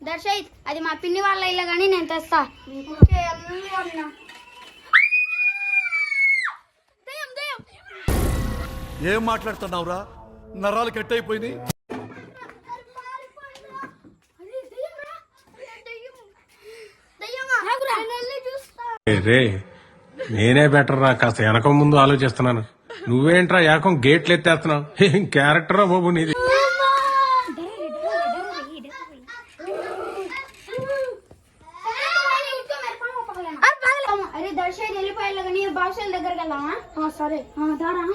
దర్శయిత్ అది మా పిన్ని వాళ్ళ ఇల్లు కానీ నేను తెస్తా. ఏం మాట్లాడుతున్నావురా? నరాలు కట్ అయిపోయింది. రే నేనే బెటర్ రా, కాస్త వెనక ముందు ఆలోచిస్తున్నాను. నువ్వేంట్రా ఏకం గేట్లు ఎత్తేస్తున్నావు? ఏం క్యారెక్టరా బాబు నీది. అరే దర్శయిత్ వెళ్ళిపోయాలి కానీ భాషల దగ్గరికి వెళ్దామా? సరే దారా.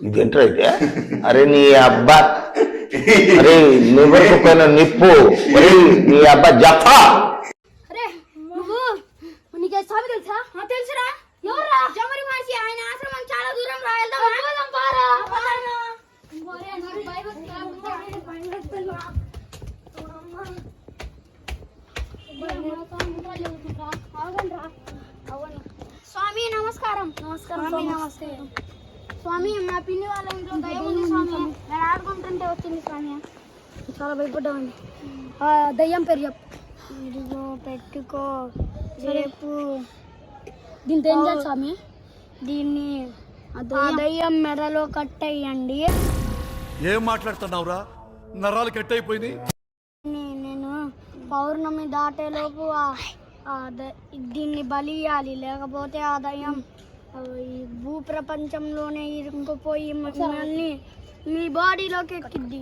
ఇదేంట్రా అయితే? అరే నీ అబ్బా, అరే నువ్వు పైన నిప్పు, అరే నీ అబ్బా జఫా. అరే నువ్వు నీకు సామి తెలుసా? తెలుసురా. ఎవరా? జమరి మనిషి. ఆయన ఆశ్రమం చాలా దూరం రా. వెళ్దాం పారా. స్వామి నమస్కారం. నమస్కారం స్వామి. మా పిన్ని వాళ్ళ ఇంట్లో దయ్యం ఉంది స్వామి. నేను ఆడుకుంటుంటే వచ్చింది స్వామి. చాలా భయపడ్డామండి. దయ్యం పేరు చెప్పు. పెట్టుకో రేపు. దీంతో ఏం చేయాలి స్వామి? దీన్ని దయ్యం మెడలో కట్టేయండి. ఏం మాట్లాడుతున్నావురా? నరాలు కట్ అయిపోయింది. నేను పౌర్ణమి దాటేలోపు దీన్ని బలి ఇయ్యాలి, లేకపోతే ఆ దయ్యం ఈ భూప్రపంచంలోనే ఇరుక్కుపోయి మిమ్మల్ని మీ బాడీలోకి ఎక్కిద్ది.